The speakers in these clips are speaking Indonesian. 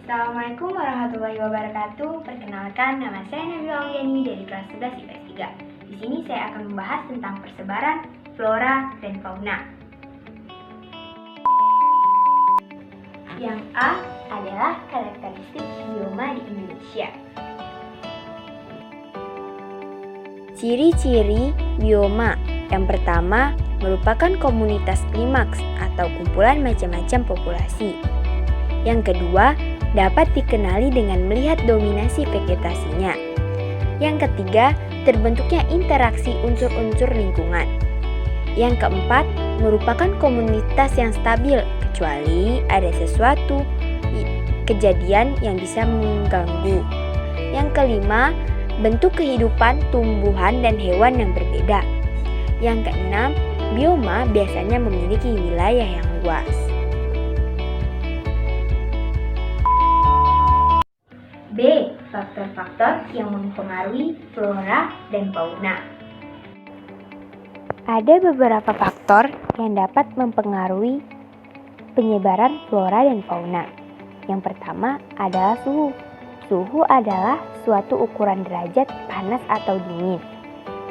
Assalamualaikum warahmatullahi wabarakatuh. Perkenalkan, nama saya Nabila Auliani dari kelas 11 IPS 3. Di sini saya akan membahas tentang persebaran, flora, dan fauna. Yang A adalah karakteristik bioma di Indonesia. Ciri-ciri bioma. Yang pertama, merupakan komunitas klimaks atau kumpulan macam-macam populasi. Yang kedua, dapat dikenali dengan melihat dominasi vegetasinya. Yang ketiga, terbentuknya interaksi unsur-unsur lingkungan. Yang keempat, merupakan komunitas yang stabil kecuali ada sesuatu kejadian yang bisa mengganggu. Yang kelima, bentuk kehidupan tumbuhan dan hewan yang berbeda. Yang keenam, bioma biasanya memiliki wilayah yang luas. B. Faktor-faktor yang mempengaruhi flora dan fauna. Ada beberapa faktor yang dapat mempengaruhi penyebaran flora dan fauna. Yang pertama adalah suhu. Suhu adalah suatu ukuran derajat panas atau dingin.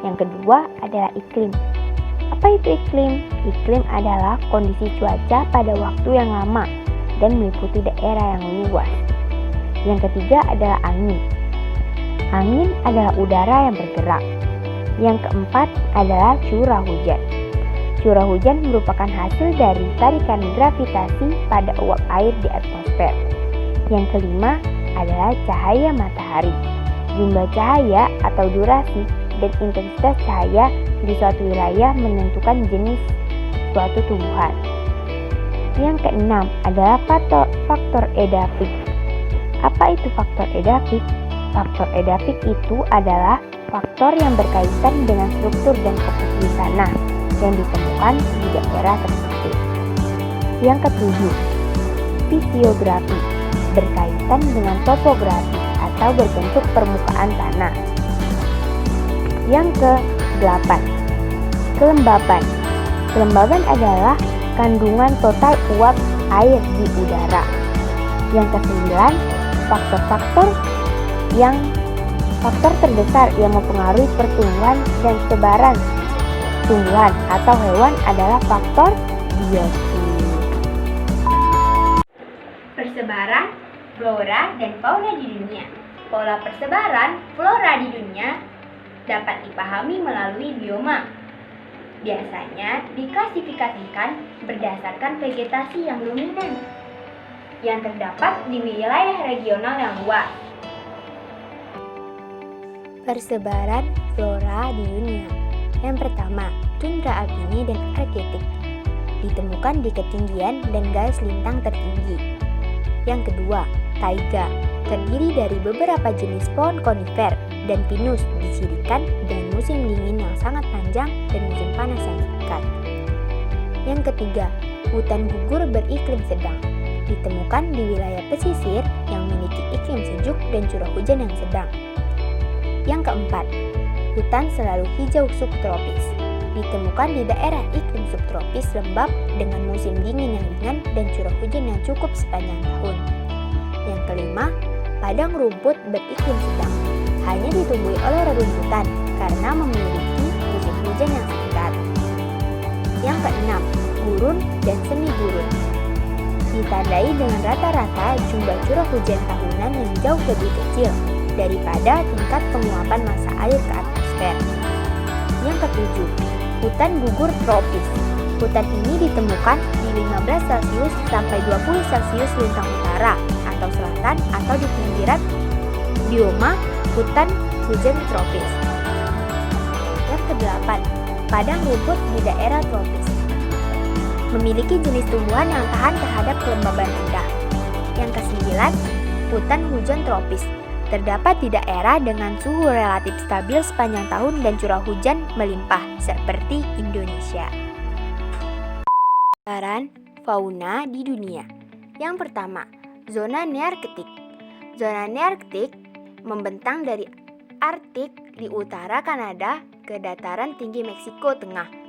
Yang kedua adalah iklim. Apa itu iklim? Iklim adalah kondisi cuaca pada waktu yang lama dan meliputi daerah yang luas. Yang ketiga adalah angin. Angin adalah udara yang bergerak. Yang keempat adalah curah hujan. Curah hujan merupakan hasil dari tarikan gravitasi pada uap air di atmosfer. Yang kelima adalah cahaya matahari. Jumlah cahaya atau durasi dan intensitas cahaya di suatu wilayah menentukan jenis suatu tumbuhan. Yang keenam adalah faktor edafik. Apa itu faktor edafik? Faktor edafik itu adalah faktor yang berkaitan dengan struktur dan komposisi tanah yang ditemukan di daerah tersebut. Yang ketujuh, fisiografi, berkaitan dengan topografi atau berbentuk permukaan tanah. Yang ke-8, kelembaban. Kelembaban adalah kandungan total uap air di udara. Yang ke-9, faktor terbesar yang mempengaruhi pertumbuhan dan sebaran tumbuhan atau hewan adalah faktor biosfer. Persebaran, flora, dan fauna di dunia. Pola persebaran flora di dunia dapat dipahami melalui bioma. Biasanya diklasifikasikan berdasarkan vegetasi yang dominan yang terdapat di wilayah regional yang luas. Persebaran flora di dunia. Yang pertama, tundra alpine dan arketik, ditemukan di ketinggian dan garis lintang tertinggi. Yang kedua, taiga, terdiri dari beberapa jenis pohon konifer dan pinus dicirikan dengan musim dingin yang sangat panjang dan musim panas yang singkat. Yang ketiga, hutan gugur beriklim sedang, ditemukan di wilayah pesisir yang memiliki iklim sejuk dan curah hujan yang sedang. Yang keempat, hutan selalu hijau subtropis, ditemukan di daerah iklim subtropis lembab dengan musim dingin yang ringan dan curah hujan yang cukup sepanjang tahun. Yang kelima, padang rumput beriklim sedang, hanya ditumbuhi oleh rerumputan karena memiliki musim hujan yang singkat. Yang keenam, gurun dan semi gurun, ditandai dengan rata-rata jumlah curah hujan tahunan yang jauh lebih kecil daripada tingkat penguapan massa air ke atmosfer. Yang ketujuh, hutan gugur tropis. Hutan ini ditemukan di 15 Celcius sampai 20 Celcius lintang utara atau selatan atau di pinggiran bioma hutan hujan tropis. Yang kedelapan, padang rumput di daerah tropis, memiliki jenis tumbuhan yang tahan terhadap kelembaban rendah. Yang kesembilan, hutan hujan tropis, terdapat di daerah dengan suhu relatif stabil sepanjang tahun dan curah hujan melimpah seperti Indonesia. Persebaran fauna di dunia. Yang pertama, zona nearktik. Zona nearktik membentang dari Arktik di utara Kanada ke dataran tinggi Meksiko Tengah.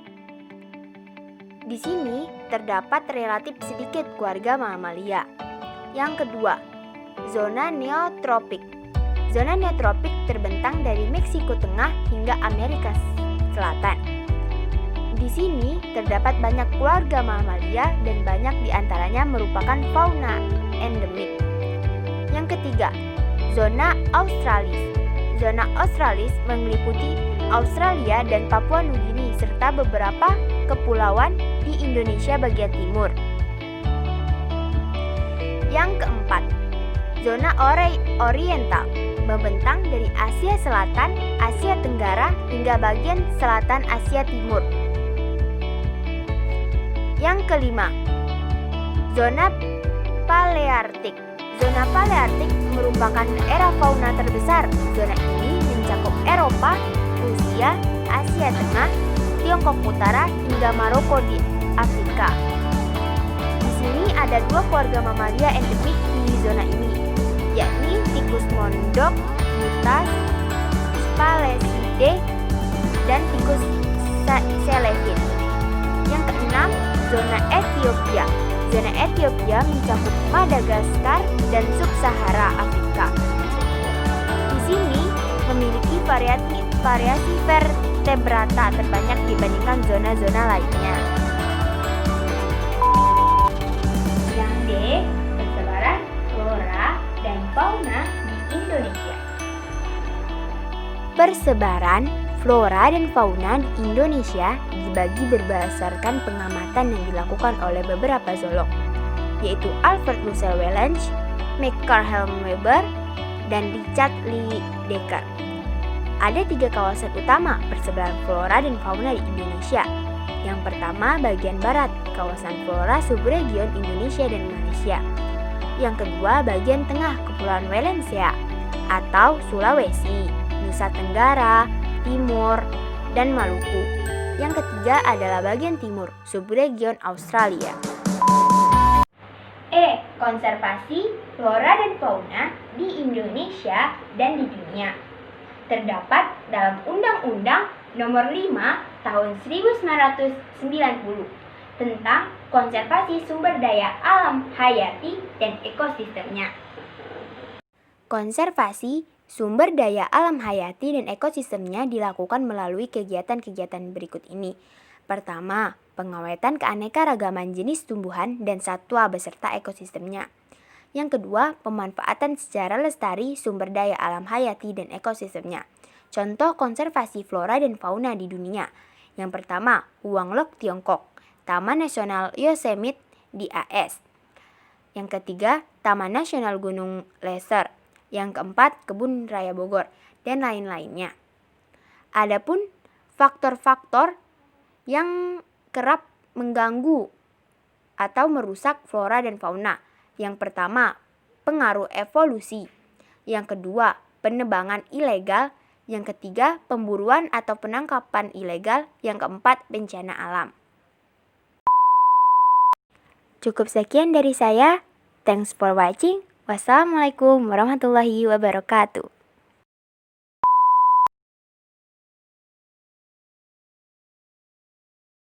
Di sini terdapat relatif sedikit keluarga mamalia. Yang kedua, Zona neotropik. Zona neotropik terbentang dari Meksiko Tengah hingga Amerika Selatan. Di sini terdapat banyak keluarga mamalia dan banyak diantaranya merupakan fauna endemik. Yang ketiga, zona australis. Zona australis meliputi Australia dan Papua Nugini serta beberapa kepulauan di Indonesia bagian timur. Yang keempat, zona oriental membentang dari Asia Selatan, Asia Tenggara hingga bagian selatan Asia Timur. Yang kelima, zona paleartik. Zona paleartik merupakan daerah fauna terbesar. Zona ini mencakup Eropa, Rusia, Asia Tengah, Tiongkok Utara hingga Maroko di Afrika. Di sini ada 2 keluarga mamalia endemik di zona ini, yakni tikus mondok, Mutas spalesidae, dan tikus selevin. Yang keenam, zona Ethiopia. Zona Ethiopia mencakup Madagaskar dan Sub-Sahara Afrika. Di sini memiliki variasi vertebrata terbanyak dibandingkan zona-zona lainnya. Yang D, persebaran flora dan fauna di Indonesia. Persebaran flora dan fauna di Indonesia dibagi berdasarkan pengamatan yang dilakukan oleh beberapa zoolog, yaitu Alfred Russel Wallace, McCallum Weber, dan Richard Lee Decker. Ada 3 kawasan utama persebaran flora dan fauna di Indonesia. Yang pertama, bagian barat, kawasan flora subregion Indonesia dan Malaysia. Yang kedua, bagian tengah, Kepulauan Wallacea atau Sulawesi, Nusa Tenggara, Timur, dan Maluku. Yang ketiga adalah bagian timur, subregion Australia. E. Konservasi flora dan fauna di Indonesia dan di dunia. Terdapat dalam Undang-Undang Nomor 5 Tahun 1990 tentang konservasi sumber daya alam hayati dan ekosistemnya. Konservasi sumber daya alam hayati dan ekosistemnya dilakukan melalui kegiatan-kegiatan berikut ini. Pertama, pengawetan keanekaragaman jenis tumbuhan dan satwa beserta ekosistemnya. Yang kedua, pemanfaatan secara lestari sumber daya alam hayati dan ekosistemnya. Contoh konservasi flora dan fauna di dunia. Yang pertama, Huanglok Tiongkok, Taman Nasional Yosemite di AS. Yang ketiga, Taman Nasional Gunung Leser. Yang keempat, Kebun Raya Bogor, dan lain-lainnya. Adapun faktor-faktor yang kerap mengganggu atau merusak flora dan fauna. Yang pertama, pengaruh evolusi. Yang kedua, penebangan ilegal. Yang ketiga, pemburuan atau penangkapan ilegal. Yang keempat, bencana alam. Cukup sekian dari saya. Thanks for watching. Wassalamualaikum warahmatullahi wabarakatuh.